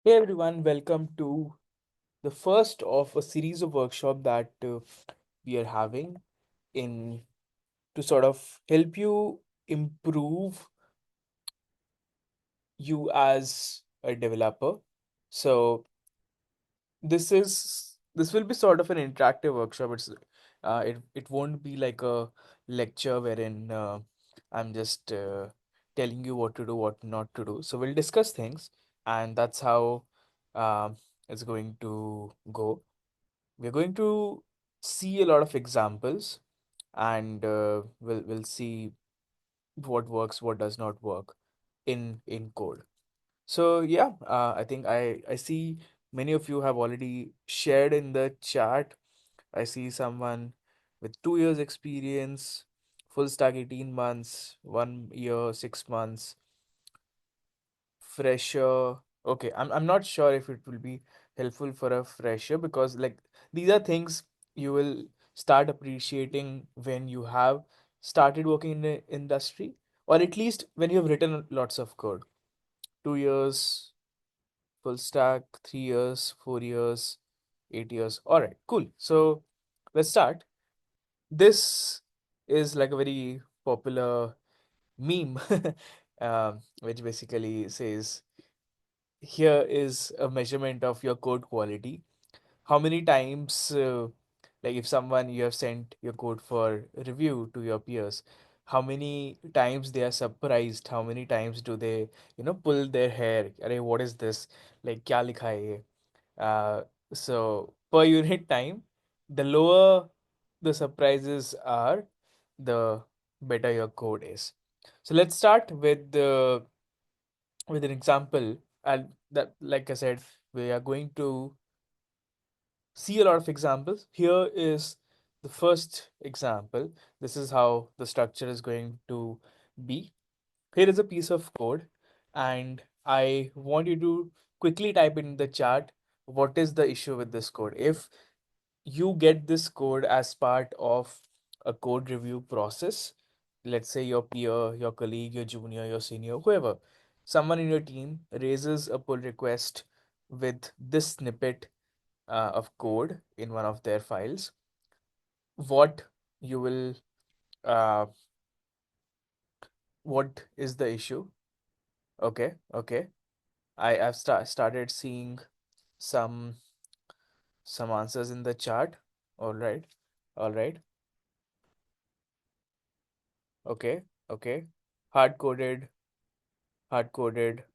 Hey everyone, welcome to the first of a series of workshop that we are having in to sort of help you improve you as a developer. So this will be sort of an interactive workshop. It won't be like a lecture wherein I'm just telling you what to do, what not to do. So we'll discuss things, and that's how um, it's going to go. We're going to see a lot of examples, and we'll see what works, what does not work in code. So yeah, I think I see many of you have already shared in the chat. I see someone with 2 years experience, full stack 18 months, 1 year 6 months, fresher. Okay, I'm not sure if it will be helpful for a fresher, because like these are things you will start appreciating when you have started working in the industry, or at least when you have written lots of code. 2 years full stack, 3 years, 4 years, 8 years. All right, cool. So let's start. This is like a very popular meme, which basically says, here is a measurement of your code quality. How many times, like if someone you have sent your code for review to your peers, how many times they are surprised? How many times do they, pull their hair? Arey, what is this? Like, kya likha hai ye? So per unit time, the lower the surprises are, the better your code is. So let's start with an example, and that, like I said, we are going to see a lot of examples. Here is the first example. This is how the structure is going to be. Here is a piece of code, and I want you to quickly type in the chat what is the issue with this code. If you get this code as part of a code review process, let's say your peer, your colleague, your junior, your senior, whoever, someone in your team raises a pull request with this snippet of code in one of their files, what you will uh, what is the issue? Okay, I've started seeing some some answers in the chat. All right, all right. Okay, hard coded, hard coded.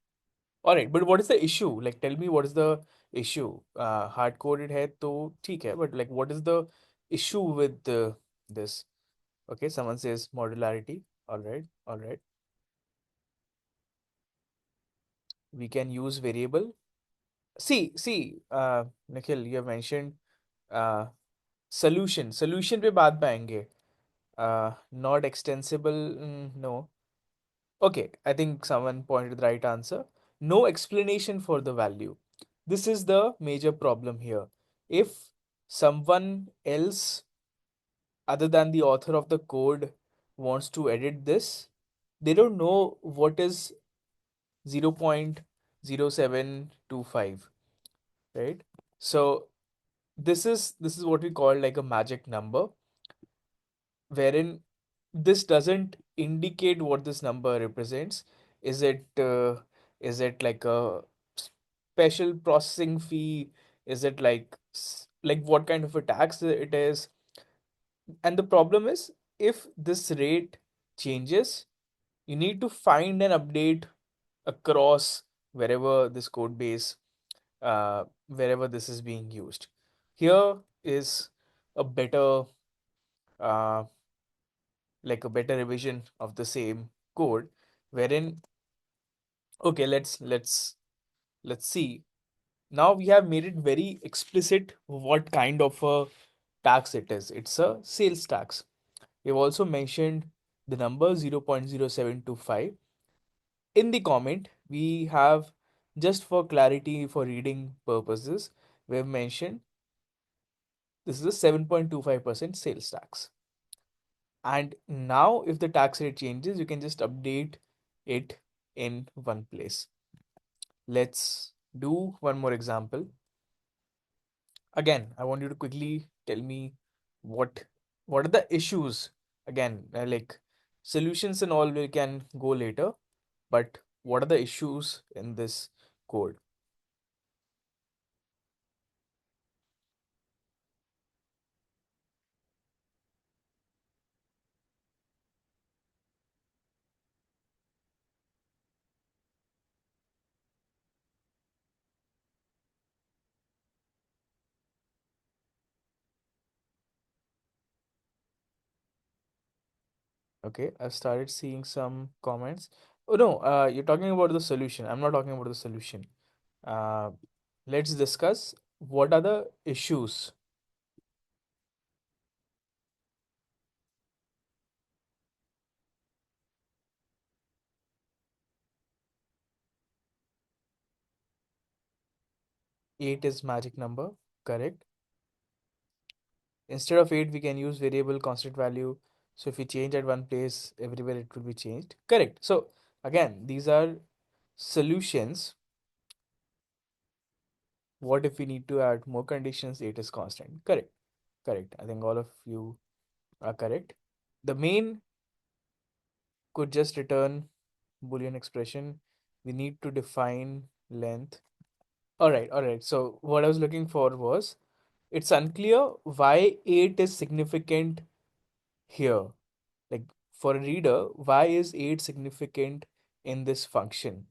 All right, but what is the issue? Like, tell me what is the issue? Hard coded है तो ठीक है, but like, what is the issue with this? Okay, someone says modularity. All right. We can use variable. Nikhil, you have mentioned uh, solution पे बाद में आएंगे. Not extensible. No. Okay, I think someone pointed the right answer. No explanation for the value. This is the major problem here. If someone else other than the author of the code wants to edit this, they don't know what is 0.0725, right? So this is what we call like a magic number, wherein this doesn't indicate what this number represents. Is it like a special processing fee? Is it like like what kind of a tax it is? And the problem is, if this rate changes, you need to find an update across wherever this code base, wherever this is being used. Here is a better uh, like a better revision of the same code, wherein, okay, let's see. Now we have made it very explicit what kind of a tax it is. It's a sales tax. We've also mentioned the number 0.0725 in the comment. We have, just for clarity, for reading purposes, we have mentioned this is a 7.25% sales tax. And now if the tax rate changes, you can just update it in one place. Let's do one more example. Again, I want you to quickly tell me what what are the issues. Again, like solutions and all we can go later, but what are the issues in this code? Okay, I've started seeing some comments. Oh no, you're talking about the solution. I'm not talking about the solution. Uh, let's discuss what are the issues. 8 is magic number, correct? Instead of 8, we can use variable constant value. So if we change at one place, everywhere it will be changed. Correct. So again, these are solutions. What if we need to add more conditions? 8 is constant. Correct. Correct. I think all of you are correct. The main could just return Boolean expression. We need to define length. All right. All right. So what I was looking for was it's unclear why 8 is significant here. Like for a reader, why is 8 significant in this function?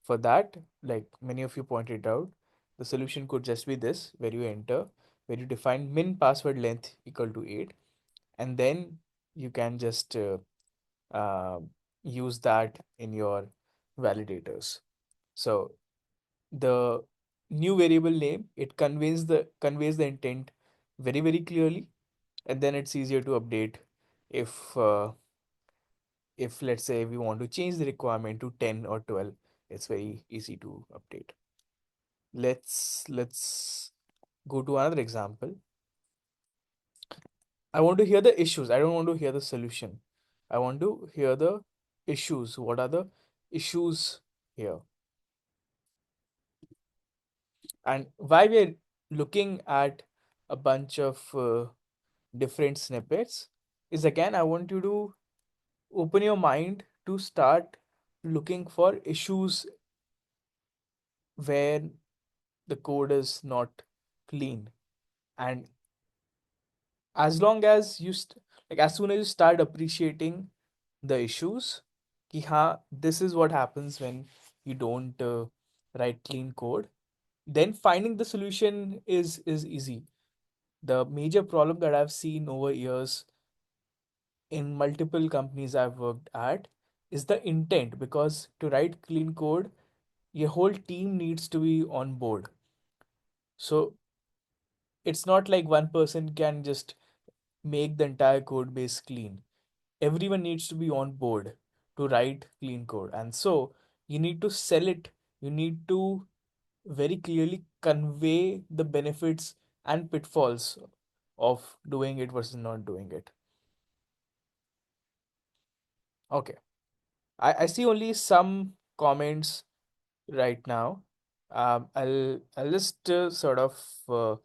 For that, like many of you pointed out, the solution could just be this, where you enter, where you define min password length equal to 8, and then you can just uh, use that in your validators. So the new variable name, it conveys the intent very clearly, and then it's easier to update if let's say we want to change the requirement to 10 or 12. It's very easy to update. Let's go to another example. I want to hear the issues. I don't want to hear the solution. I want to hear the issues. What are the issues here? And why we're looking at a bunch of different snippets is, again, I want you to open your mind to start looking for issues where the code is not clean. And as long as like as soon as you start appreciating the issues, ki ha, this is what happens when you don't write clean code, then finding the solution is easy. The major problem that I've seen over years in multiple companies I've worked at is the intent, because to write clean code, your whole team needs to be on board. So it's not like one person can just make the entire code base clean. Everyone needs to be on board to write clean code. And so you need to sell it. You need to very clearly convey the benefits and pitfalls of doing it versus not doing it. Okay. I see only some comments right now. I'll just sort of uh,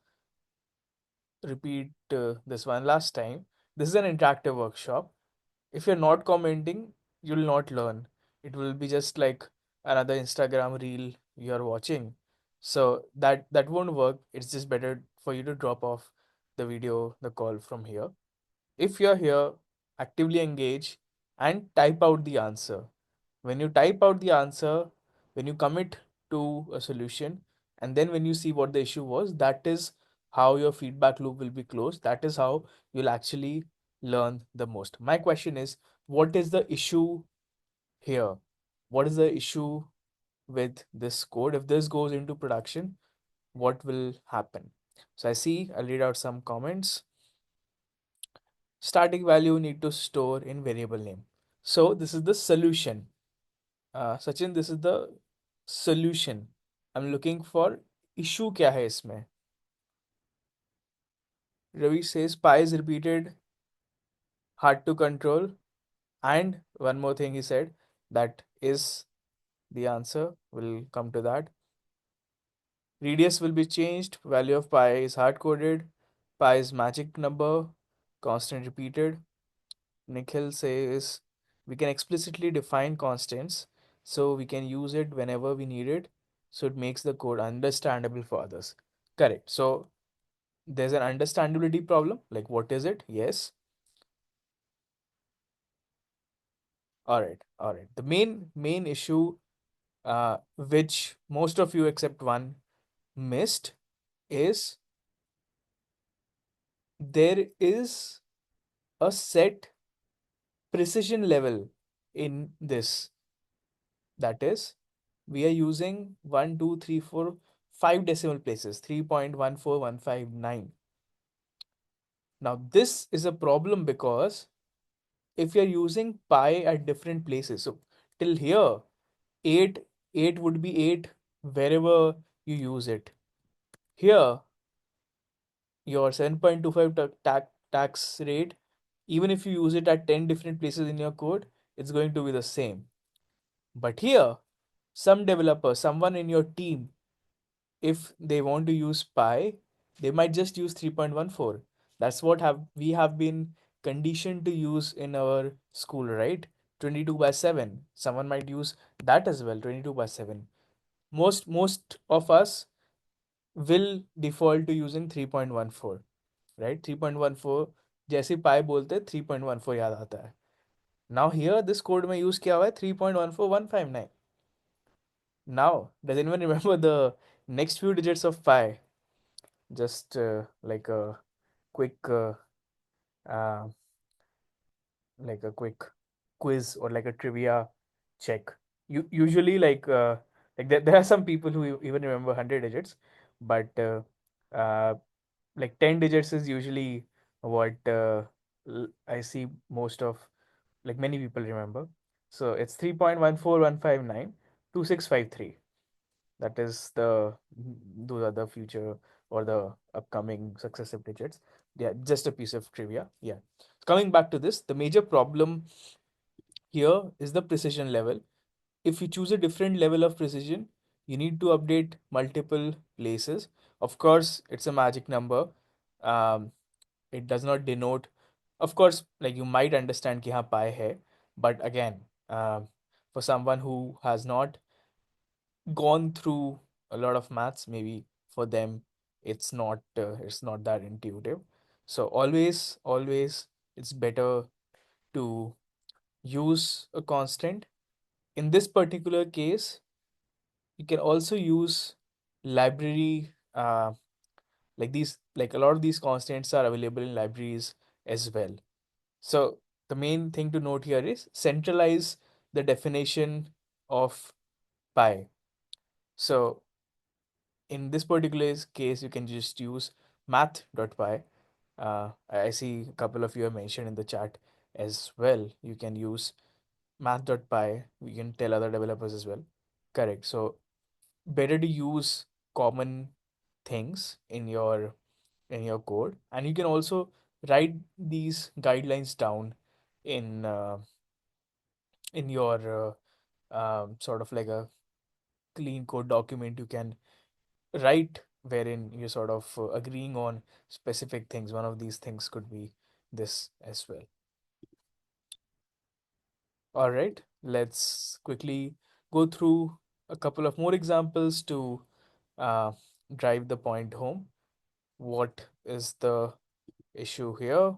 repeat this one last time. This is an interactive workshop. If you're not commenting, you'll not learn. It will be just like another Instagram reel you're watching. So that won't work. It's just better for you to drop off the video, the call from here. If you're here, actively engage and type out the answer. When you type out the answer, when you commit to a solution, and then when you see what the issue was, that is how your feedback loop will be closed. That is how you'll actually learn the most. My question is, what is the issue here? What is the issue with this code? If this goes into production, what will happen? So I see, I'll read out some comments. Starting value need to store in variable name. So this is the solution. Sachin, this is the solution. I'm looking for issue क्या है इसमें? Ravi says pi is repeated, hard to control. And one more thing he said, that is the answer. We'll come to that. Radius will be changed. Value of pi is hard coded. Pi is magic number, constant repeated. Nikhil says we can explicitly define constants so we can use it whenever we need it. So it makes the code understandable for others. Correct. So there's an understandability problem. Like, what is it? Yes. All right. All right. The main issue, which most of you except one missed, is there is a set precision level in this. That is, we are using 1, 2, 3, 4, 5 decimal places, 3.14159. Now, this is a problem because if you're using pi at different places, so till here, 8, 8 would be 8 wherever you use it. Here, your 7.25 tax rate, even if you use it at 10 different places in your code, it's going to be the same. But here, some developer, someone in your team, if they want to use pi, they might just use 3.14. That's what have we have been conditioned to use in our school, right? 22 by 7. Someone might use that as well, 22 by 7. Most of us will default to using 3.14, right? 3.14 जैसे पाई बोलते 3.14 याद आता है. Now here this code में use किया हुआ है 3.14159. Now does anyone remember the next few digits of pi? Just like a quick uh, like a quick quiz or like a trivia check. You usually like there are some people who even remember 100 digits, but like 10 digits is usually what I see most of, like many people remember. So it's 3.14159 2653. That is those are the future or the upcoming successive digits. Yeah, just a piece of trivia. Yeah. Coming back to this, the major problem here is the precision level. If you choose a different level of precision, you need to update multiple places. Of course, it's a magic number. Um, it does not denote, of course, like you might understand कि हाँ pi है, but again, for someone who has not gone through a lot of maths, maybe for them it's not that intuitive. So always it's better to use a constant. In this particular case, you can also use library, like a lot of these constants are available in libraries as well. So the main thing to note here is centralize the definition of pi. So in this particular case, you can just use math.py. I see a couple of you have mentioned in the chat as well. You can use math.py. We can tell other developers as well. Correct. So better to use common things in your code, and you can also write these guidelines down in your sort of like a clean code document. You can write wherein you're sort of agreeing on specific things. One of these things could be this as well. All right, let's quickly go through a couple of more examples to uh, drive the point home. What is the issue here?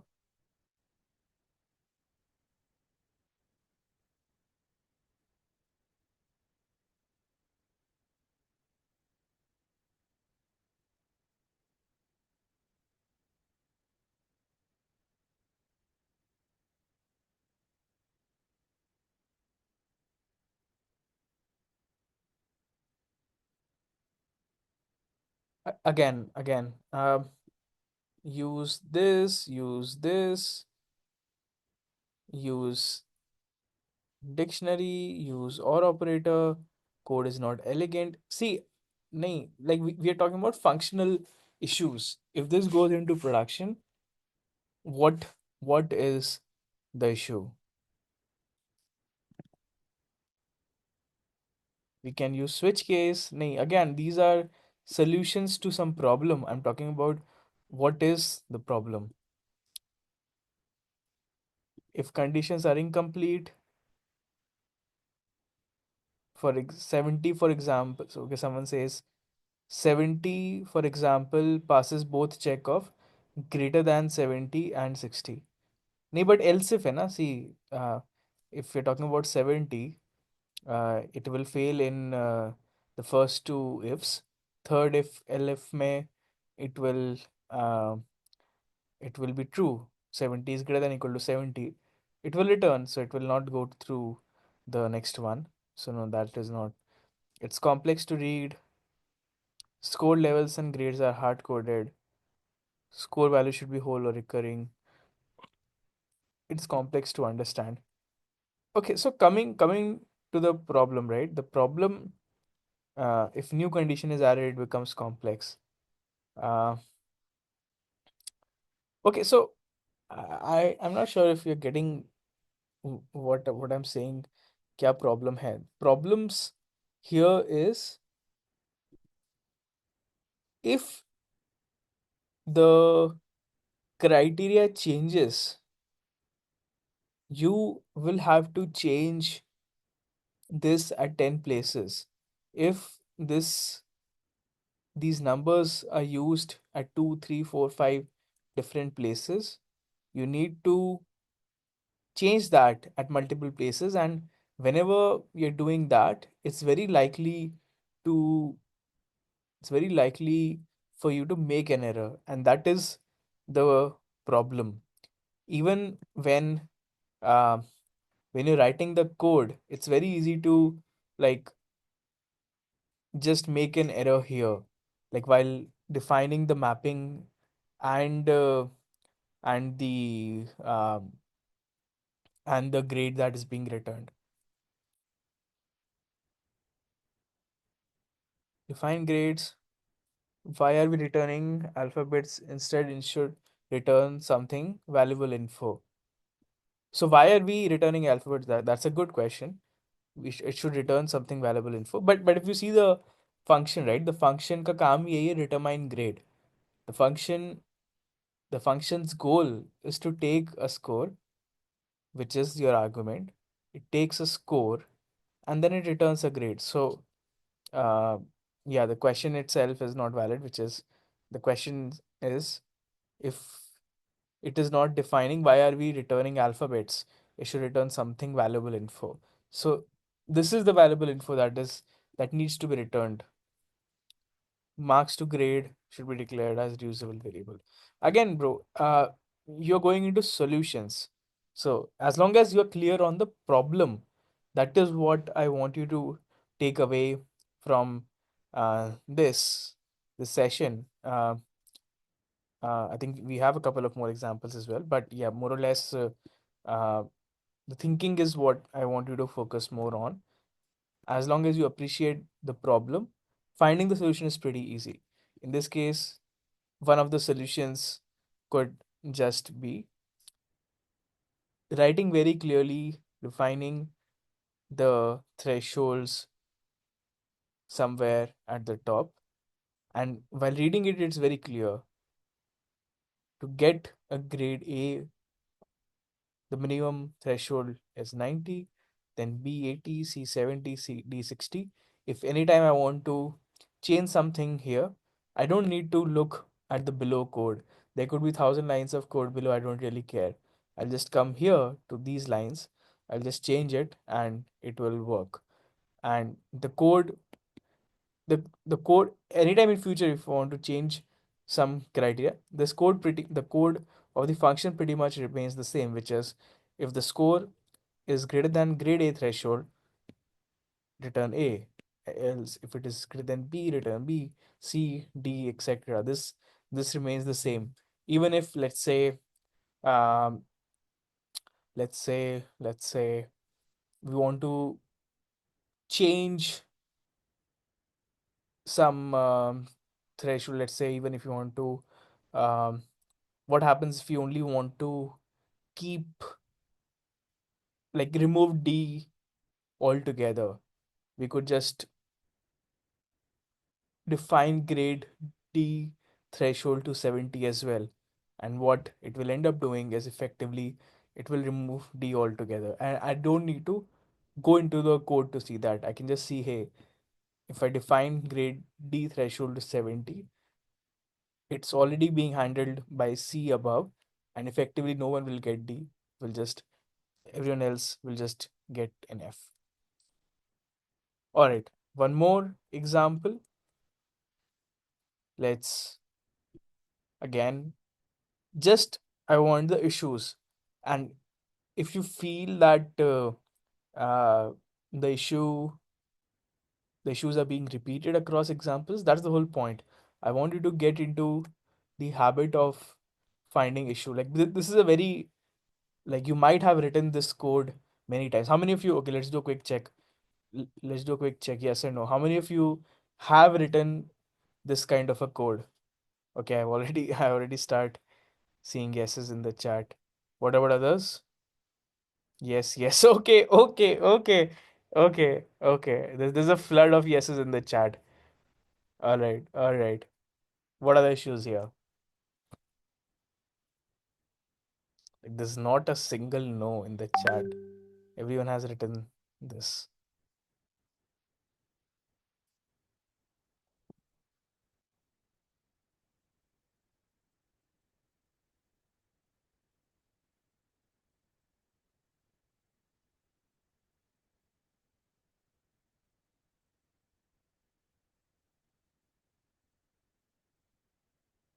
Again, use this, use dictionary, use or operator. Code is not elegant. See, nahi, like we are talking about functional issues. If this goes into production, what is the issue? We can use switch case. Nahi, again, these are solutions to some problem. I'm talking about what is the problem. If conditions are incomplete, 70 for example, so okay, someone says 70 for example passes both check of greater than 70 and 60. नहीं, but else if है ना, see, if you're talking about 70, it will fail in the first two ifs. Third if elif में it will uh, it will be true. 70 is greater than equal to 70. It will return, so it will not go through the next one. So no, that is not. It's complex to read. Score levels and grades are hard coded. Score value should be whole or recurring. It's complex to understand. Okay, so coming to the problem, right? The problem, if new condition is added, it becomes complex. Uh, okay, so I'm not sure if you're getting what I'm saying. क्या problem है? Problems here is if the criteria changes, you will have to change this at 10 places. If these numbers are used at 2, 3, 4, 5 different places, you need to change that at multiple places. And whenever you're doing that, to it's very likely for you to make an error. And that is the problem. Even uh, when you're writing the code, it's very easy to like just make an error here, like while defining the mapping and and the um, and the grade that is being returned. Define grades. Why are we returning alphabets instead? It should return something valuable info. So why are we returning alphabets? That's a good question. It should return something valuable info. But if you see the function, right? The function का काम ही यही है, determine grade. The function the function's goal is to take a score, which is your argument. It takes a score and then it returns a grade. So yeah, the question itself is not valid, which is the question is, if it is not defining, why are we returning alphabets? It should return something valuable info. So this is the valuable info that needs to be returned. Marks to grade should be declared as reusable variable. Again, bro, you're going into solutions. So as long as you're clear on the problem, that is what I want you to take away from this session. I think we have a couple of more examples as well, but yeah, more or less, uh, the thinking is what I want you to focus more on. As long as you appreciate the problem, finding the solution is pretty easy. In this case, one of the solutions could just be writing very clearly, defining the thresholds somewhere at the top. And while reading it, it's very clear to get a grade A, the minimum threshold is 90, then B 80, C 70, C D 60. If anytime I want to change something here, I don't need to look at the below code. There could be 1,000 lines of code below, I don't really care. I'll just come here to these lines, I'll just change it and it will work. And the code, anytime in future if you want to change some criteria, the code of the function pretty much remains the same, which is if the score is greater than grade A threshold, return A. Else if it is greater than B, return B, C, D, etc. This remains the same. Even if um let's say we want to change some threshold, let's say even if you want to um, what happens if you only want to keep, like, remove D altogether? We could just define grade D threshold to 70 as well. And what it will end up doing is effectively it will remove D altogether. And I don't need to go into the code to see that. I can just see, hey, if I define grade D threshold to 70, it's already being handled by C above, and effectively no one will get D. Will just Everyone else will just get an F. All right, one more example. Let's again just I want the issues, and if you feel that uh, the issue the issues are being repeated across examples, that's the whole point. I want you to get into the habit of finding issue. Like this is a very, like, you might have written this code many times. How many of you, okay, let's do a quick check. Let's do a quick check, yes or no. How many of you have written this kind of a code? Okay, I already start seeing yeses in the chat. What about others? Yes, yes. Okay, okay, okay, okay, okay. There's a flood of yeses in the chat. All right, all right. What are the issues here? Like, there's not a single no in the chat. Everyone has written this.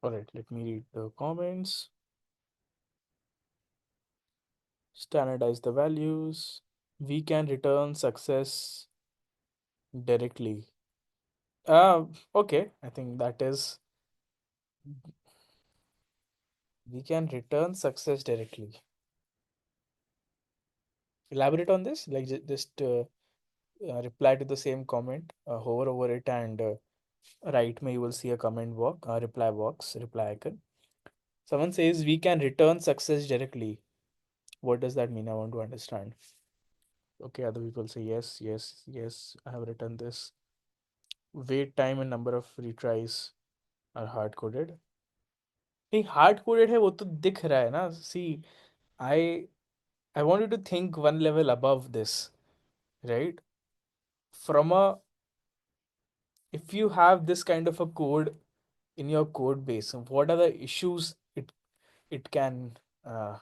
All right, let me read the comments. Standardize the values. We can return success directly. Okay. I think that is, we can return success directly. Elaborate on this, like just reply to the same comment, hover over it, and right me, you will see a comment box, reply icon. Someone says we can return success directly. What does that mean? I want to understand. Okay, other people say yes, yes, yes. I have written this. Wait time and number of retries are hard coded. नहीं hard coded है वो तो दिख रहा है ना. See, I I want you to think one level above this, right? From a If you have this kind of a code in your code base, what are the issues it can uh,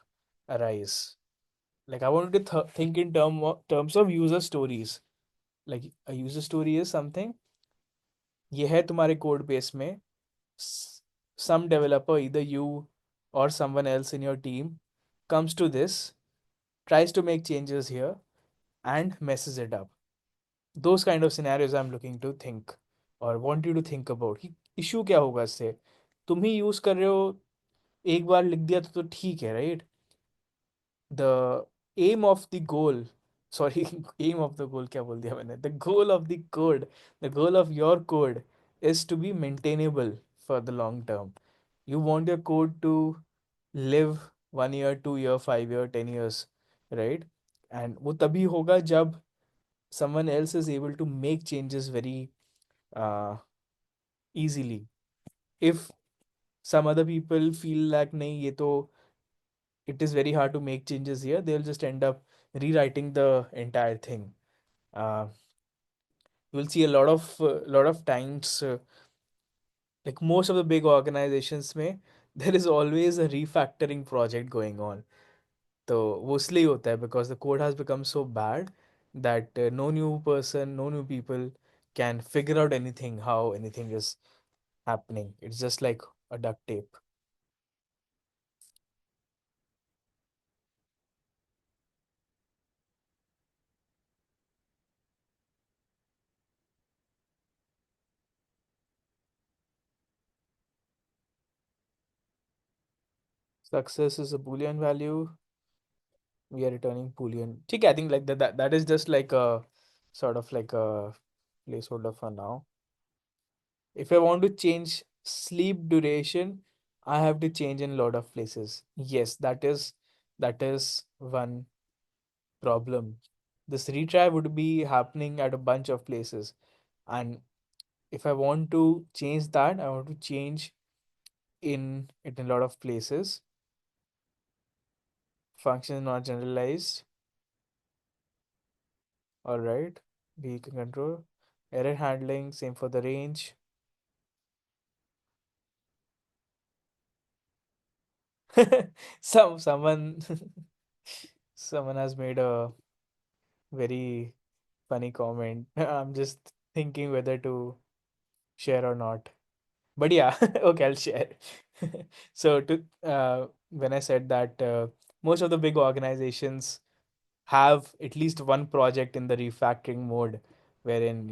arise? Like, I want you to think in terms of user stories. Like, a user story is something, ये है तुम्हारे code base में, some developer, either you or someone else in your team, comes to this, tries to make changes here, and messes it up. Those kind of scenarios I'm looking to think or want you to think about कि issue क्या होगा इससे. तुम ही use कर रहे हो, एक बार लिख दिया तो ठीक है, right? The aim of the goal, sorry, aim of the goal क्या बोल दिया मैंने, the goal of the code, the goal of your code is to be maintainable for the long term. You want your code to live 1 year, 2 year, 5 year, 10 years, right? And वो तभी होगा जब someone else is able to make changes very uh, easily. If some other people feel like nahi ye to, it is very hard to make changes here, they'll just end up rewriting the entire thing. You will see a lot of times, like most of the big organizations में, there is always a refactoring project going on. तो वो इसलिए होता है because the code has become so bad that no new person, no new people can figure out anything, how anything is happening. It's just like a duct tape. Success is a boolean value. We are returning boolean. ठीक है, I think like that is just like a sort of like a placeholder for now. If I want to change sleep duration, I have to change in a lot of places. Yes, that is one problem. This retry would be happening at a bunch of places, and If I want to change that, I want to change in it in a lot of places. Function not generalized. All right. Vehicle control. Error handling, same for the range. Someone someone has made a very funny comment. I'm just thinking whether to share or not. But yeah, okay, I'll share. So to when I said that most of the big organizations have at least one project in the refactoring mode, wherein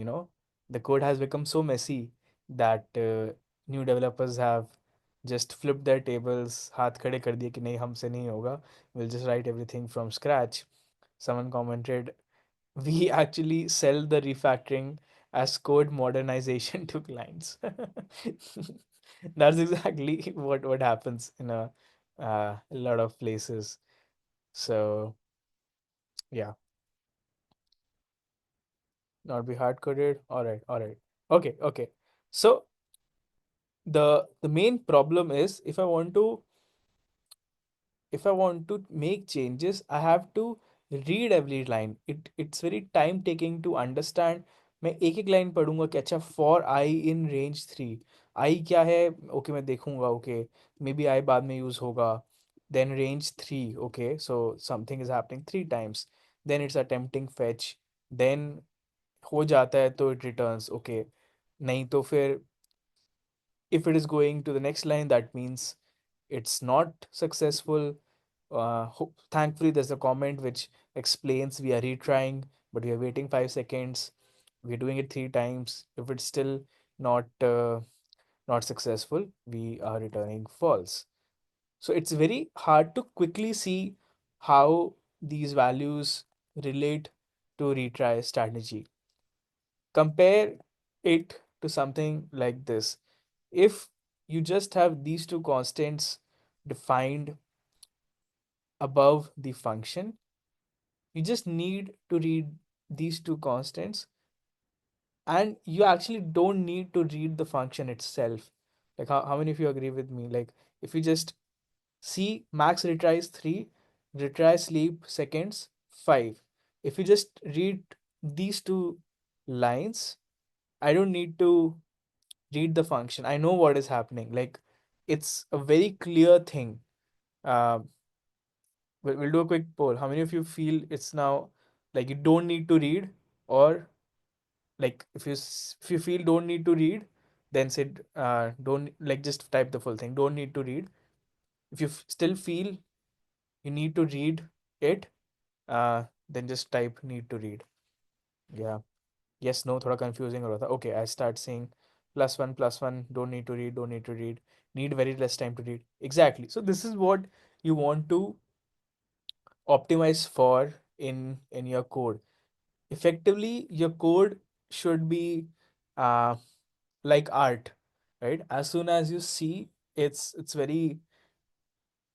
the code has become so messy that new developers have just flipped their tables, हाथ खड़े कर दिए कि नहीं हमसे नहीं होगा, we'll just write everything from scratch. Someone commented, we actually sell the refactoring as code modernization to clients. That's exactly what happens in a lot of places. So yeah, not be hard coded. All right, all right. Okay, okay. So the main problem is if I want to make changes, I have to read every line. It's very time taking to understand. मैं एक एक line पढ़ूंगा कि अच्छा for i in range three i क्या है, okay मैं देखूंगा, ओके मे बी आई बाद में यूज होगा. Then range three, okay so something is happening three times. Then it's attempting fetch. देन हो जाता है तो इट रिटर्न्स, ओके. नहीं तो फिर if it is going to the next line, that means it's not successful. Thankfully, there's a comment which explains we are retrying, but we are waiting 5 seconds. We're doing it three times. If it's still not successful, we are returning false. So it's very hard to quickly see how these values relate to retry strategy. Compare it to something like this. If you just have these two constants defined above the function, you just need to read these two constants, and you actually don't need to read the function itself. Like how many of you agree with me? Like if you just see max retries 3, retry sleep seconds 5. If you just read these two lines, I don't need to read the function. I know what is happening. Like it's a very clear thing. Uh, we'll do a quick poll. How many of you feel it's now like you don't need to read, or like if you feel don't need to read, then say don't, like just type the full thing. Don't need to read. If you still feel you need to read it, then just type need to read. Yeah. Yes, no, थोड़ा confusing हो रहा था. Okay, I start saying plus one, don't need to read, don't need to read, need very less time to read. Exactly. So this is what you want to optimize for in your code. Effectively, your code should be uh, like art, right? As soon as you see, it's very,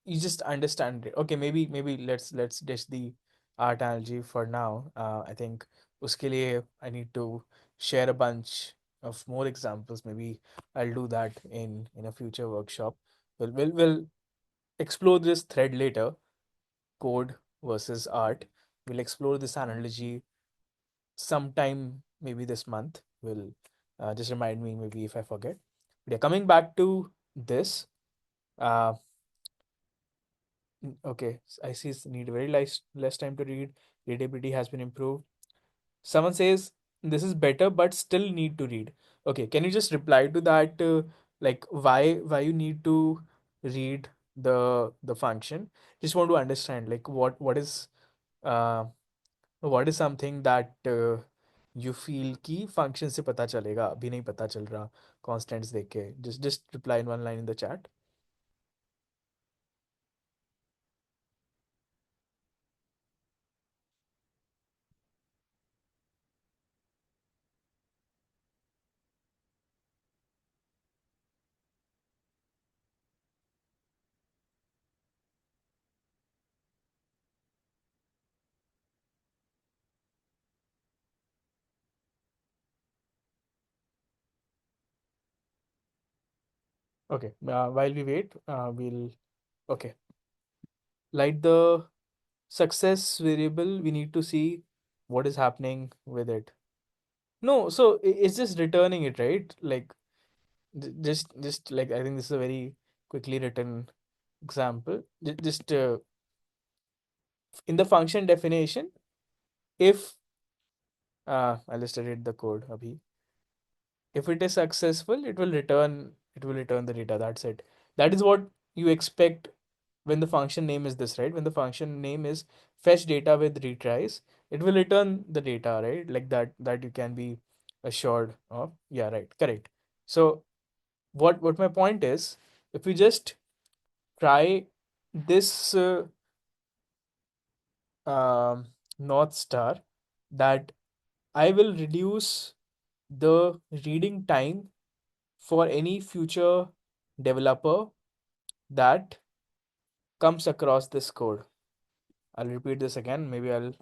you just understand it. Okay, maybe let's ditch the art analogy for now. I think uske liye I need to share a bunch of more examples. Maybe I'll do that in a future workshop. We'll explore this thread later. Code versus art. We'll explore this analogy sometime, maybe this month. Will just remind me maybe if I forget. But yeah, coming back to this. Uh, okay, I see need very less time to read. Readability has been improved. Someone says this is better, but still need to read. Okay, can you just reply to that? Like why you need to read the function? Just want to understand like uh what is something that you feel कि function से पता चलेगा, अभी नहीं पता चल रहा constants देख के. Just reply in one line in the chat. Okay. While we wait, we'll okay. Like the success variable, we need to see what is happening with it. No, so it's just returning it, right? Like just like I think this is a very quickly written example. Just in the function definition, if I'll just read the code, Abhi. If it is successful, it will return the data. That's it. That is what you expect when the function name is this, right? When the function name is fetch data with retries, it will return the data, right? Like that you can be assured of. Yeah, right. Correct. So what my point is, if we just try this um, North Star, that I will reduce the reading time for any future developer that comes across this code. I'll repeat this again. Maybe I'll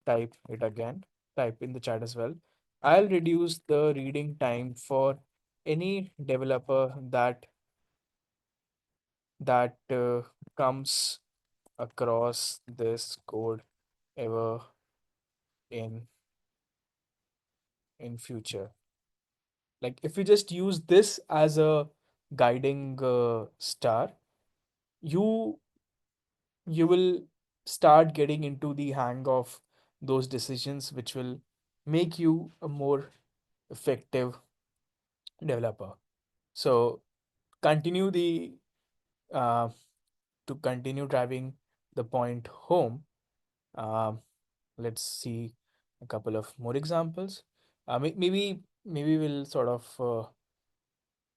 type it again, type in the chat as well. I'll reduce the reading time for any developer that comes across this code ever in future. Like if you just use this as a guiding star, you you will start getting into the hang of those decisions, which will make you a more effective developer. So continue the uh, to continue driving the point home. Um, let's see a couple of more examples. Maybe we'll sort of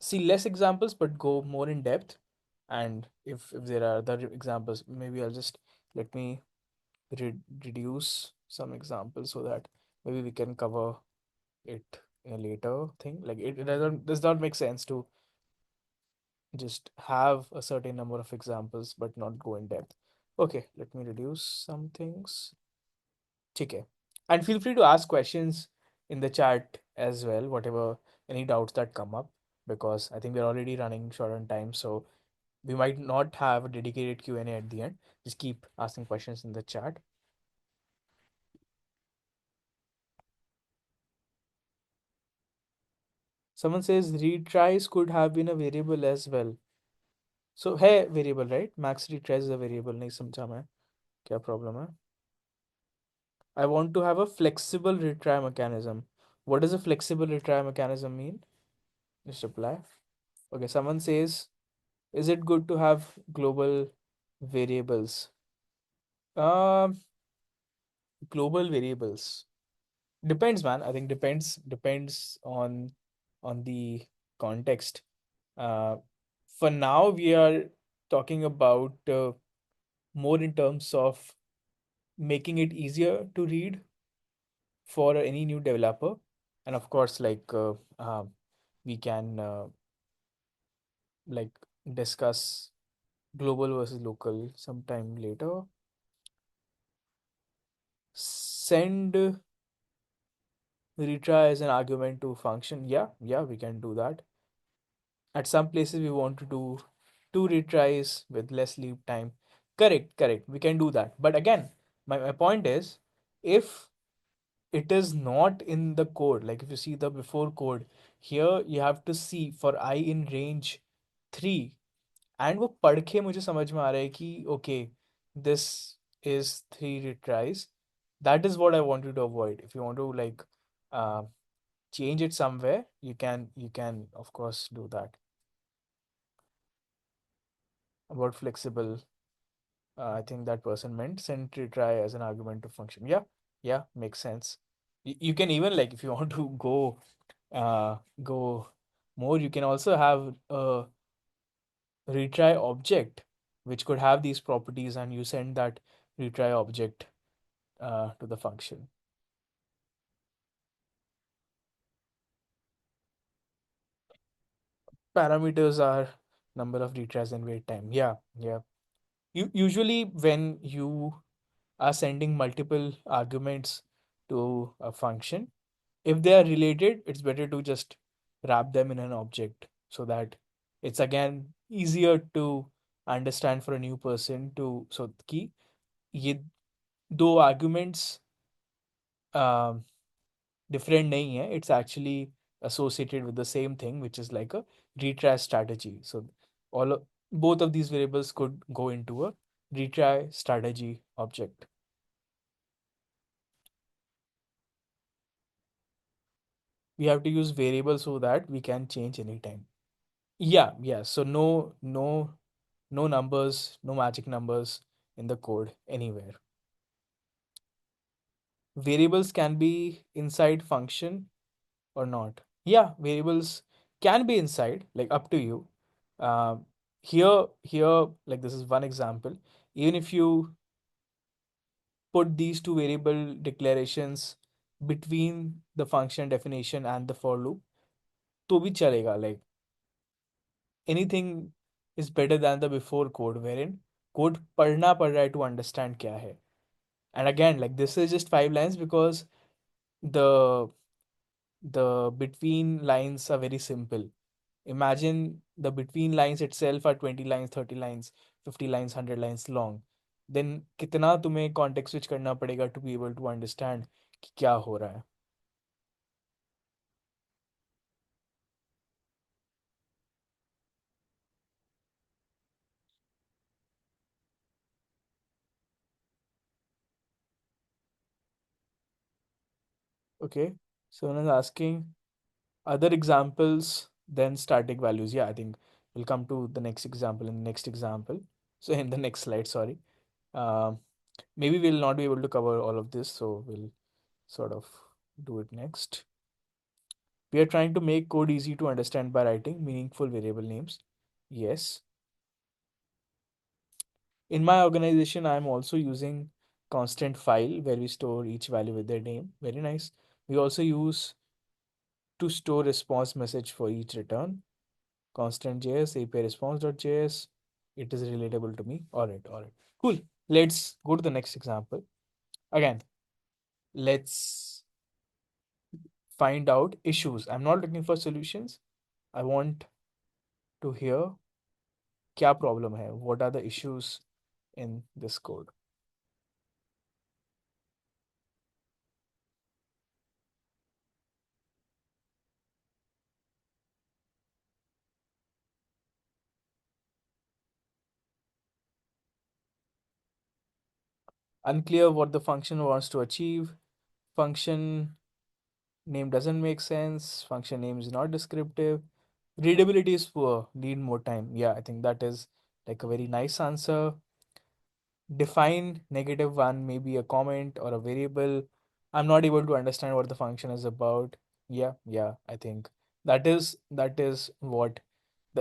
see less examples but go more in depth. And if there are other examples, maybe I'll just let me reduce some examples so that maybe we can cover it in a later thing. Like it does not make sense to just have a certain number of examples but not go in depth. Okay, let me reduce some things. Okay. And feel free to ask questions in the chat as well, whatever any doubts that come up, because I think we're already running short on time. So we might not have a dedicated Q&A at the end. Just keep asking questions in the chat. Someone says retries could have been a variable as well. So है variable, right? Max retries is a variable. नहीं समझा मैं क्या problem है. I want to have a flexible retry mechanism. What does a flexible retry mechanism mean? Just reply. Okay, someone says, is it good to have global variables? Um, Global variables. Depends, man. I think depends on the context. Uh, for now, we are talking about more in terms of making it easier to read for any new developer, and of course, we can like discuss global versus local sometime later. Send retry as an argument to function. Yeah, we can do that. At some places, we want to do two retries with less lead time. Correct. We can do that. But again, my point is, if it is not in the code, like if you see the before code, here you have to see for I in range 3, and वो पढ़ के मुझे समझ में आ रहा है कि okay this is 3 retries. That is what I want you to avoid. If you want to like change it somewhere, you can of course do that. About flexible, I think that person meant send retry as an argument to function. Yeah, makes sense. You can even like if you want to go more, you can also have a retry object which could have these properties, and you send that retry object to the function. Parameters are number of retries and wait time. Yeah. Usually when you are sending multiple arguments to a function, if they are related, it's better to just wrap them in an object so that It's again easier to understand for a new person to, so कि ये दो arguments different नहीं है, it's actually associated with the same thing, which is like a retry strategy. So all of, both of these variables could go into a retry strategy object. We have to use variables so that we can change anytime. Yeah. So no numbers, no magic numbers in the code anywhere. Variables can be inside function or not. Yeah, variables can be inside, like up to you. Um, here, like this is one example. Even if you put these two variable declarations between the function definition and the for loop, तो भी चलेगा. Like anything is better than the before code, wherein code पढ़ना पड़ रहा है to understand क्या है. And again, like this is just 5 lines because the the between lines are very simple. Imagine the between lines itself are 20 lines, 30 lines, 50 lines, 100 lines long. Then कितना तुम्हें context switch करना पड़ेगा to be able to understand कि क्या हो रहा है. Okay. So when I was asking other examples than static values. Yeah, I think we'll come to the next example in the next example. So in the next slide, sorry. Um, Maybe we'll not be able to cover all of this, so we'll sort of do it next. We are trying to make code easy to understand by writing meaningful variable names. Yes. In my organization, I'm also using constant file where we store each value with their name. Very nice. We also use to store response message for each return. Constant JS, API response.js. It is relatable to me. All right. Cool. Let's go to the next example. Again, let's find out issues. I'm not looking for solutions. I want to hear क्या problem है. What are the issues in this code? Unclear what the function wants to achieve. Function name doesn't make sense. Function name is not descriptive. Readability is poor. Need more time. Yeah, I think that is like a very nice answer. Define -1, maybe a comment or a variable. I'm not able to understand what the function is about. Yeah, I think that is what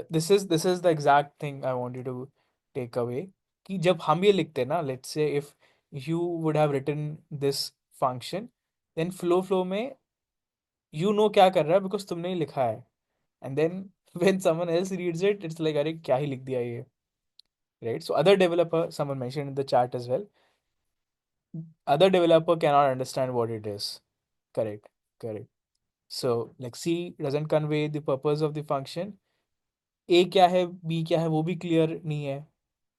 this is the exact thing I want you to take away. कि जब हम ये लिखते हैं ना, let's say if you would have written this function, then flow में you know क्या कर रहा है because तुमने ही लिखा है. And then when someone else reads it, it's like अरे क्या ही लिख दिया ये, right? So other developer, someone mentioned in the chat as well, other developer cannot understand what it is. Correct. So like C doesn't convey the purpose of the function. A क्या है, B क्या है, वो भी clear नहीं है,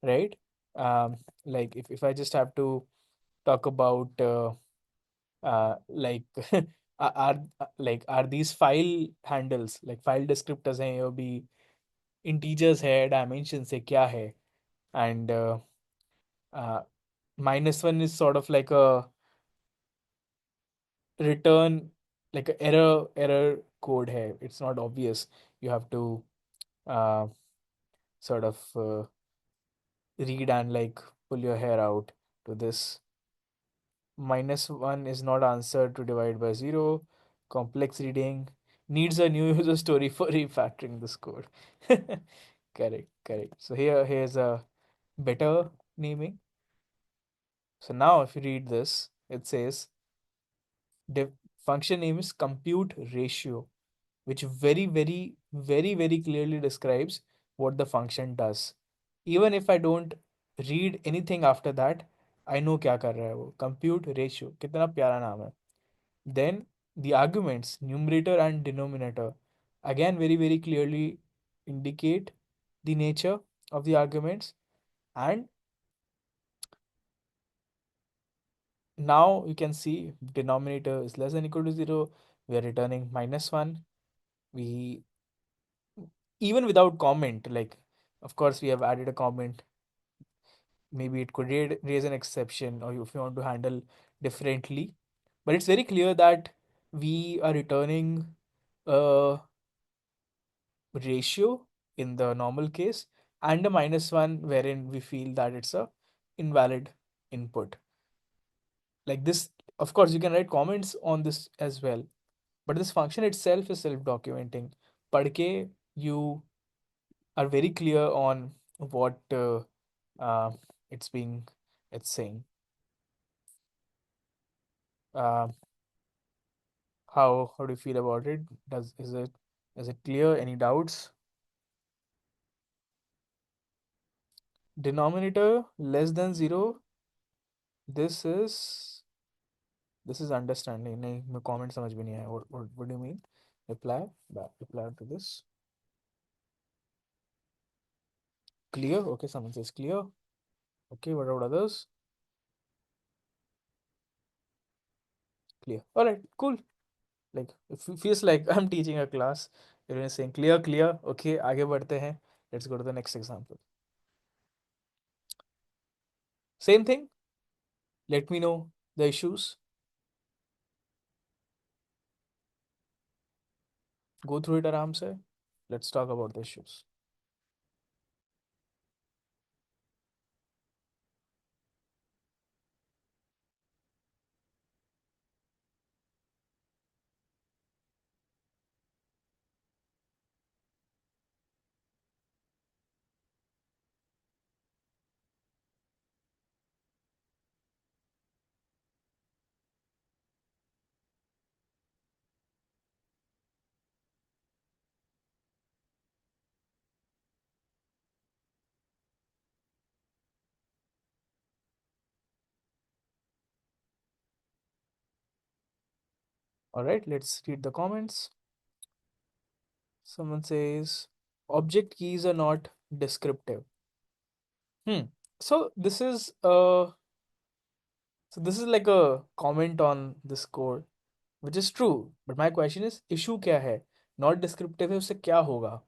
right? Like if I just have to talk about like like are these file handles like file descriptors हैं ये भी integers है, dimensions है, क्या है? And uh, -1 is sort of like a return, like a error code hai. It's not obvious. You have to uh, sort of read and like pull your hair out to this. -1 is not answered to divide by 0. Complex reading needs a new user story for refactoring this code. Correct. So here's a better naming. So now if you read this, it says the function name is compute ratio, which very clearly describes what the function does. Even if I don't read anything after that, I know क्या कर रहा है वो. Compute ratio, कितना प्यारा नाम है. Then the arguments, numerator and denominator, again very clearly indicate the nature of the arguments. And now you can see denominator is less than equal to 0. We are returning -1. We, even without comment, like, of course we have added a comment, maybe it could raise an exception, or if you want to handle differently, but it's very clear that we are returning a ratio in the normal case and a -1 wherein we feel that it's a invalid input. Like this, of course you can write comments on this as well, but this function itself is self-documenting. Padke, you are very clear on what uh, it's being it's saying. uh, how do you feel about it? Does is it clear? Any doubts? Denominator less than 0. this is this is understanding. नहीं मैं comment समझ में नहीं आया. What do you mean? Reply back. Reply to this. Clear. Okay, someone says clear. Okay, what about others? Clear. All right, cool. Like it feels like I'm teaching a class. Everyone is saying clear, clear. Okay, आगे बढ़ते हैं. Let's go to the next example. Same thing. Let me know the issues. Go through it आराम से. Let's talk about the issues. All right, let's read the comments. Someone says object keys are not descriptive. Hmm. So this is like a comment on this code, which is true. But my question is, issue क्या है? Not descriptive है, उससे क्या होगा?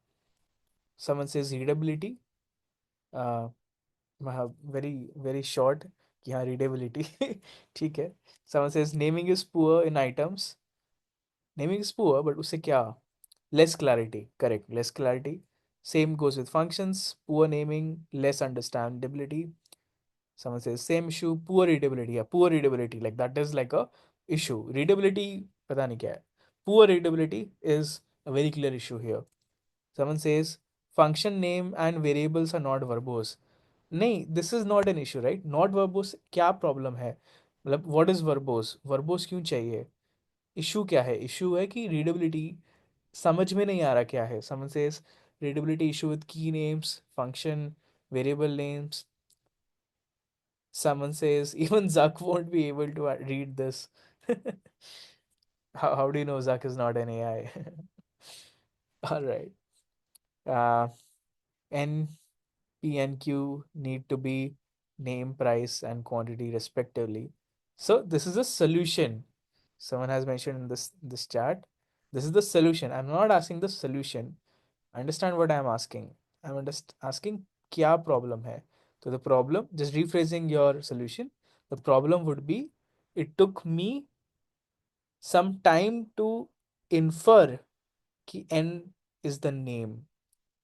Someone says readability. Uh, very very short कि हाँ readability. ठीक है. Someone says naming is poor in items. Naming is poor, but उससे क्या? Less clarity. Correct. Less clarity. Same goes with functions. Poor naming, less understandability. Someone says same issue, poor readability. Yeah, poor readability. Like that is like a issue. Readability, पता नहीं क्या है. Poor readability is a very clear issue here. Someone says function name and variables are not verbose. नहीं, this is not an issue, right? Not verbose क्या problem है? मतलब what is verbose? Verbose क्यों चाहिए? Issue क्या है? Issue है कि readability समझ में नहीं आ रहा क्या है. Someone says readability issue with key names, function, variable names. Someone says even Zuck won't be able to read this. How do you know Zuck is not an AI? All right. Uh, N, P, and Q need to be name, price, and quantity respectively. So this is a solution. Someone has mentioned in this chat. This is the solution. I'm not asking the solution. Understand what I'm asking. I'm just asking क्या problem है. So the problem, just rephrasing your solution, the problem would be it took me some time to infer कि n is the name.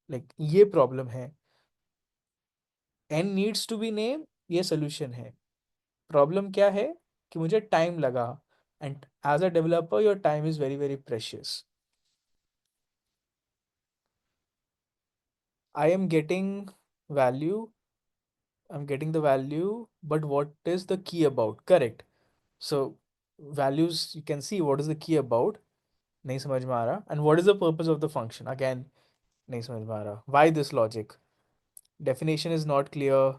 Like ये problem है. N needs to be name, ये solution है. Problem क्या है कि मुझे time लगा. And as a developer, your time is very, very precious. I am getting value. I'm getting the value, but what is the key about? Correct. So values, you can see what is the key about. नहीं समझ में आ रहा. And what is the purpose of the function? Again, नहीं समझ में आ रहा. Why this logic? Definition is not clear.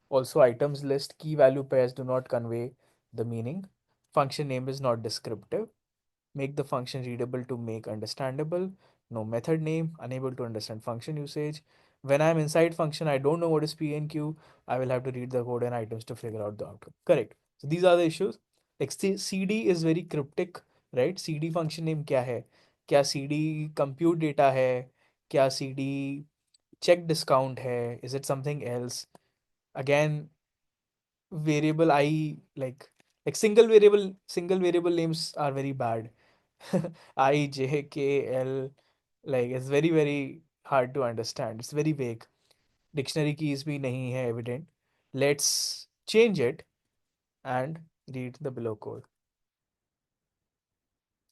Also, items list key value pairs do not convey the meaning. Function name is not descriptive. Make the function readable to make understandable. no method name, unable to understand function usage. When I'm inside function, I don't know what is P and Q. I will have to read the code and items to figure out the outcome. Correct. So these are the issues. Like CD is very cryptic, right? CD function name क्या है? क्या CD compute data है? क्या CD check discount है? Is it something else? Again, variable I like single variable names are very bad. I, J, K, L, like it's very hard to understand. It's very vague. Dictionary keys भी नहीं है evident. Let's change it and read the below code.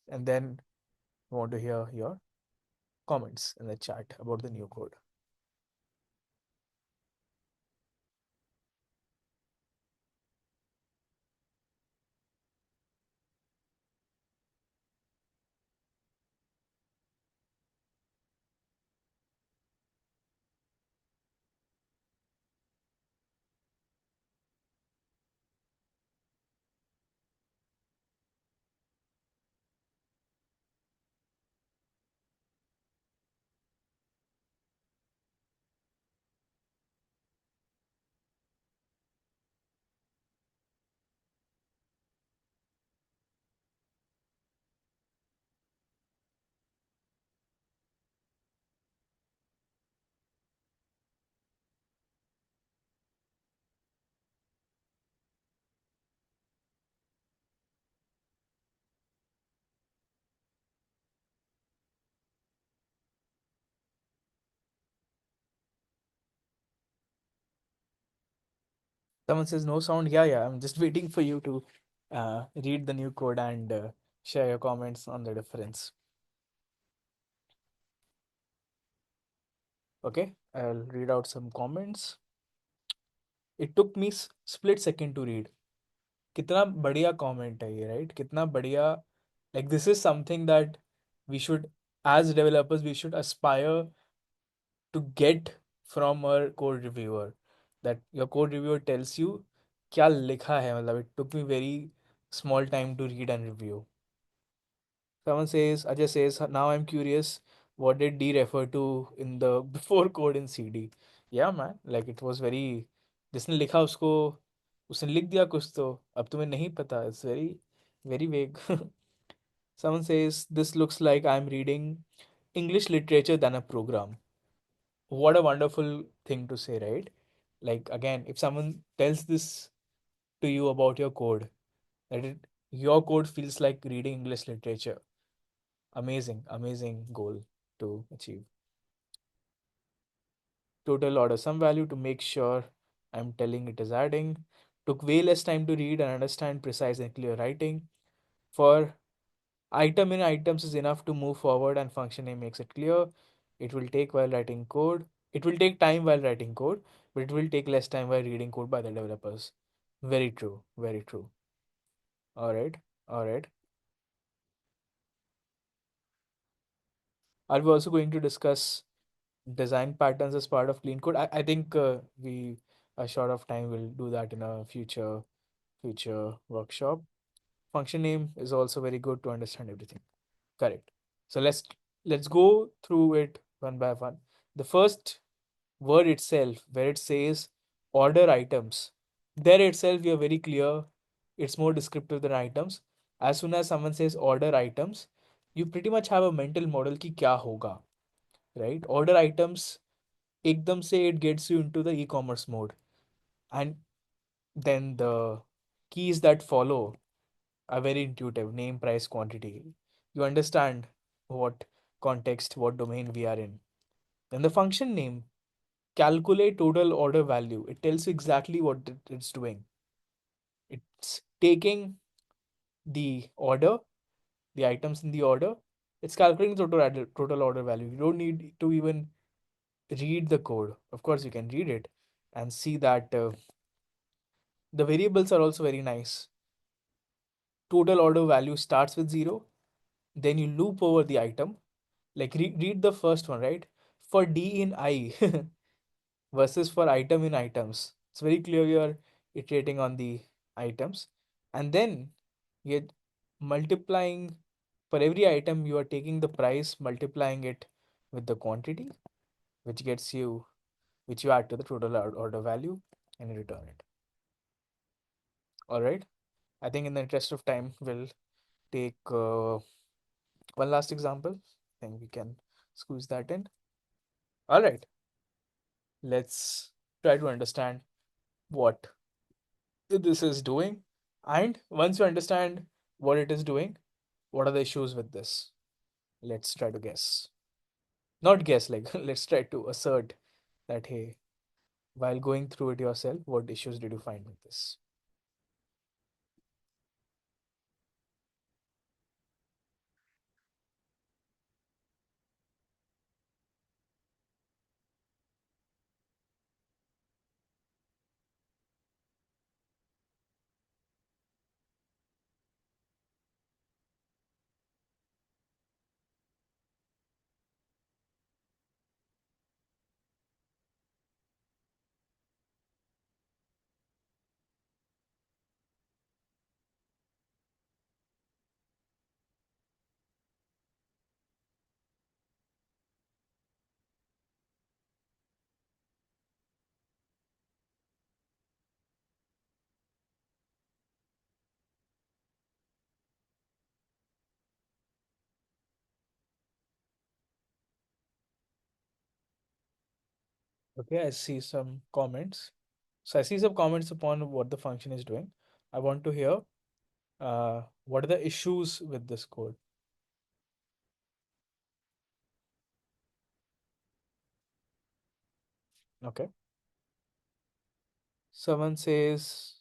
And then I want to hear your comments in the chat about the new code. Someone says no sound. Yeah. I'm just waiting for you to read the new code and share your comments on the difference. Okay, I'll read out some comments. It took me split second to read. कितना बढ़िया comment है ये, right? कितना बढ़िया, like this is something that we should, as developers, we should aspire to get from our code reviewer. That your code reviewer tells you क्या लिखा है, मतलब it took me very small time to read and review. Someone says, Ajay says, now I'm curious, what did D refer to in the before code in CD? Yeah, man, like it was very, जिसने लिखा उसको, उसने लिख दिया कुछ तो अब तुम्हें नहीं पता. It's very vague. Someone says, this looks like I'm reading English literature than a program. What a wonderful thing to say, right? Like again, if someone tells this to you about your code, that your code feels like reading English literature. Amazing goal to achieve. Total order sum value to make sure I'm telling it is adding. Took way less time to read and understand precise and clear writing. For item in items is enough to move forward and function name makes it clear. It will take while writing code. It will take time while writing code, but it will take less time while reading code by the developers. Very true. Very true. All right. All right. Are we also going to discuss design patterns as part of clean code? I think we are short of time. We'll do that in a future workshop. Function name is also very good to understand everything. Correct. So let's go through it one by one. The first word itself, where it says order items, there itself we are very clear. It's more descriptive than items. As soon as someone says order items, you pretty much have a mental model ki kya hoga, right? Order items एकदम से it gets you into the e-commerce mode, and then the keys that follow are very intuitive: name, price, quantity. You understand what context, what domain we are in. Then the function name, calculate total order value. It tells you exactly what it's doing. It's taking the order, the items in the order. It's calculating total order value. You don't need to even read the code. Of course you can read it and see that the variables are also very nice. Total order value starts with 0, then you loop over the item. Like read the first one, right? For D in I versus for item in items. It's very clear you're iterating on the items. And then you're multiplying For every item, you are taking the price, multiplying it with the quantity, which gets you, which you add to the total order value and you return it. All right. I think in the interest of time, we'll take one last example. I think we can squeeze that in. All right. Let's try to understand what this is doing. And once you understand what it is doing, what are the issues with this? Let's try to guess. Not guess, like, let's try to assert that, hey, while going through it yourself, what issues did you find with this? Okay, I see some comments. So I see some comments upon what the function is doing. I want to hear what are the issues with this code? Okay. Someone says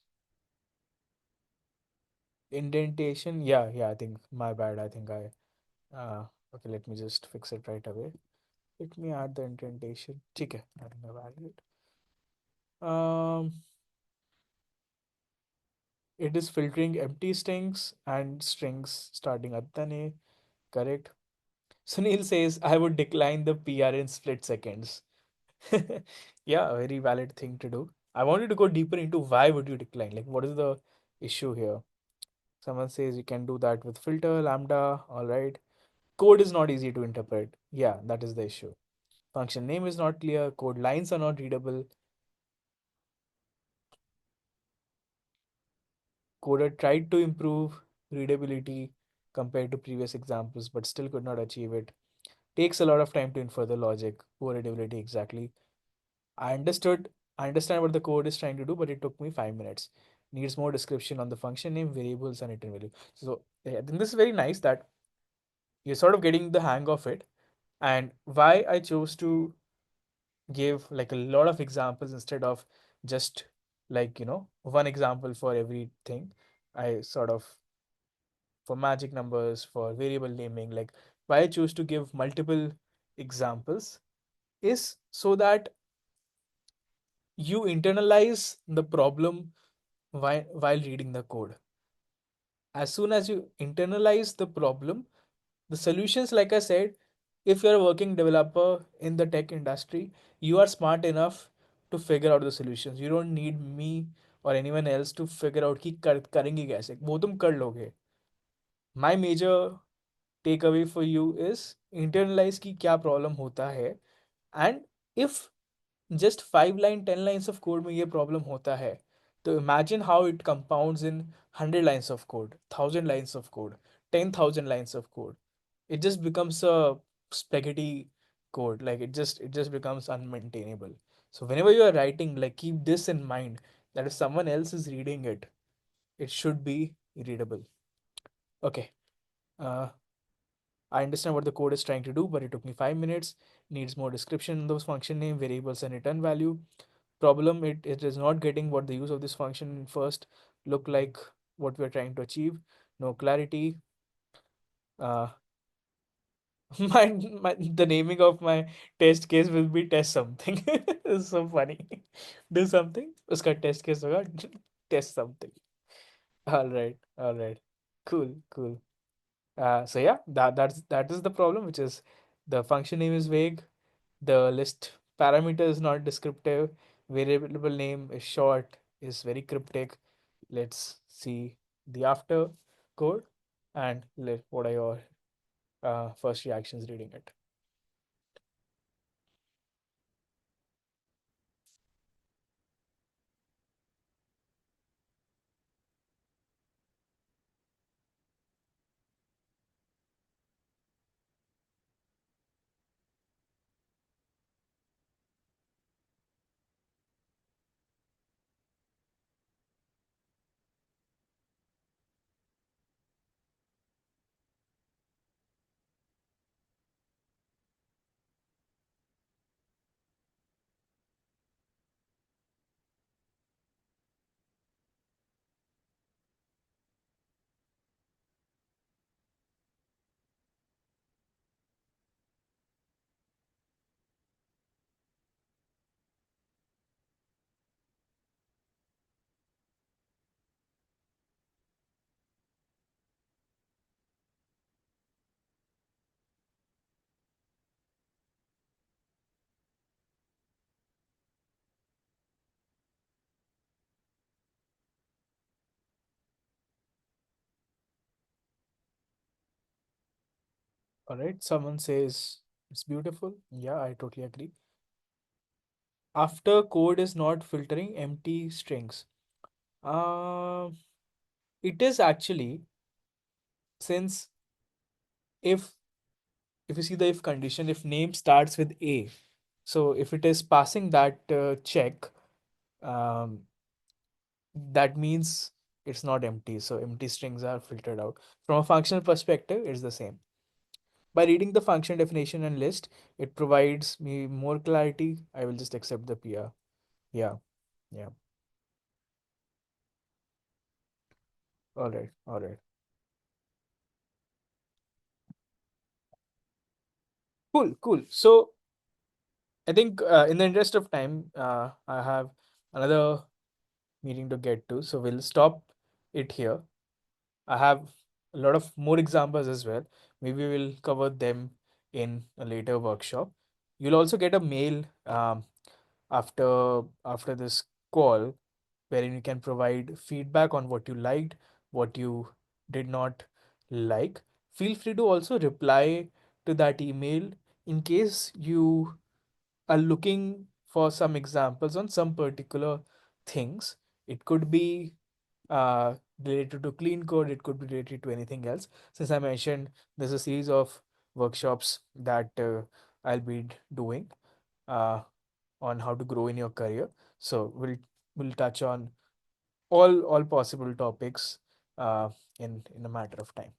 indentation. Yeah, yeah, I think my bad. I think okay, let me just fix it right away. Let me add the indentation. Okay, I think I've added it. Um, it is filtering empty strings and strings starting at Tane. Correct. Sunil says, I would decline the PR in split seconds. Yeah, a very valid thing to do. I wanted to go deeper into why would you decline? Like, what is the issue here? Someone says you can do that with filter, lambda, all right. Code is not easy to interpret. Yeah, that is the issue. Function name is not clear, code lines are not readable. Coder tried to improve readability compared to previous examples, but still could not achieve it. Takes a lot of time to infer the logic, poor readability exactly. I understood, I understand what the code is trying to do, but it took me 5 minutes. Needs more description on the function name, variables, and return value. So yeah, I think this is very nice that you're sort of getting the hang of it. And why I chose to give like a lot of examples instead of just like, one example for everything. I sort of, for magic numbers, for variable naming, like why I choose to give multiple examples is so that you internalize the problem while reading the code. As soon as you internalize the problem, the solutions, like I said, if you're a working developer in the tech industry, you are smart enough to figure out the solutions. You don't need me or anyone else to figure out कि करेंगे कैसे, वो तुम कर लोगे. My major takeaway for you is internalize कि क्या problem होता है, and if just 5 line 10 lines of code में ये problem होता है, तो imagine how it compounds in 100 lines of code, 1000 lines of code, 10,000 lines of code. It just becomes a spaghetti code. Like it just becomes unmaintainable. So whenever you are writing, like keep this in mind, that if someone else is reading it, it should be readable. Okay. uh, I understand what the code is trying to do, but it took me 5 minutes. Needs more description in those function name, variables, and return value. Problem, it is not getting what the use of this function first look like, what we're trying to achieve. No clarity. Uh, the naming of my test case will be test something. It's so funny. Do something. Uska test case hoga test something. All right. Cool, cool. So yeah, that is the problem, which is the function name is vague, the list parameter is not descriptive, variable name is short, is very cryptic. Let's see the after code and what are your first reactions reading it. All right. Someone says it's beautiful. Yeah, I totally agree. After code is not filtering empty strings. Uh, it is actually, since if if you see the if condition, if name starts with A, so if it is passing that check, um, that means it's not empty. So empty strings are filtered out. From a functional perspective, it's the same. By reading the function definition and list, it provides me more clarity. I will just accept the PR. Yeah, yeah. All right, all right. Cool, cool. So I think in the interest of time, I have another meeting to get to. So we'll stop it here. I have a lot of more examples as well. Maybe we'll cover them in a later workshop. You'll also get a mail after this call, wherein you can provide feedback on what you liked, what you did not like. Feel free to also reply to that email in case you are looking for some examples on some particular things. It could be uh, related to clean code, it could be related to anything else. Since I mentioned, there's a series of workshops that I'll be doing uh, on how to grow in your career. So we'll touch on all possible topics uh, in a matter of time.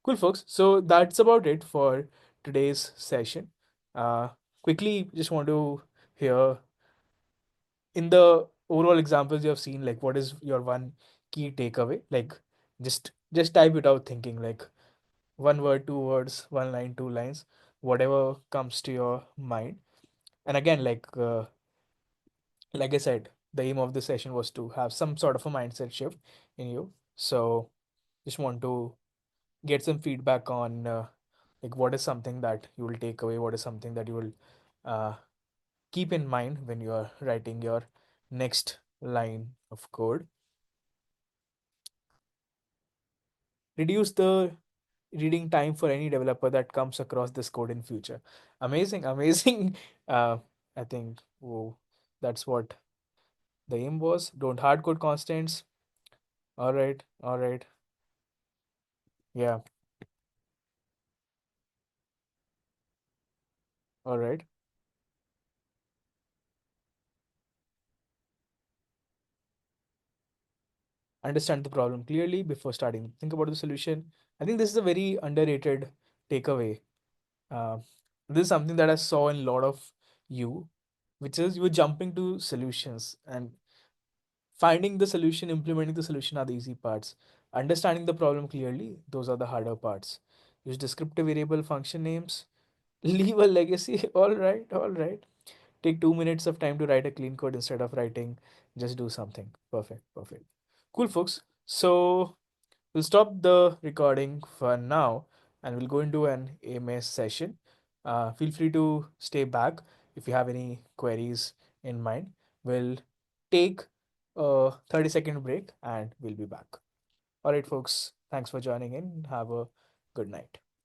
Cool, folks. So that's about it for today's session. Uh, Quickly, just want to hear in the overall examples you have seen, like what is your one key takeaway? Like just type it out thinking like one word, two words, one line, two lines, whatever comes to your mind. And again, like I said, the aim of the session was to have some sort of a mindset shift in you. So just want to get some feedback on like what is something that you will take away, what is something that you will uh, keep in mind when you are writing your next line of code. Reduce the reading time for any developer that comes across this code in future. Amazing, amazing. I think, oh, that's what the aim was. Don't hard code constants. All right, all right. Yeah, all right. Understand the problem clearly before starting. Think about the solution. I think this is a very underrated takeaway. Uh, this is something that I saw in a lot of you, which is you were jumping to solutions, and finding the solution, implementing the solution are the easy parts. Understanding the problem clearly, those are the harder parts. Use descriptive variable function names. Leave a legacy. All right, all right. Take 2 minutes of time to write a clean code instead of writing. Just do something. Perfect, perfect. Cool, folks. So we'll stop the recording for now and we'll go into an AMS session. Feel free to stay back if you have any queries in mind. We'll take a 30-second break and we'll be back. All right, folks. Thanks for joining in. Have a good night.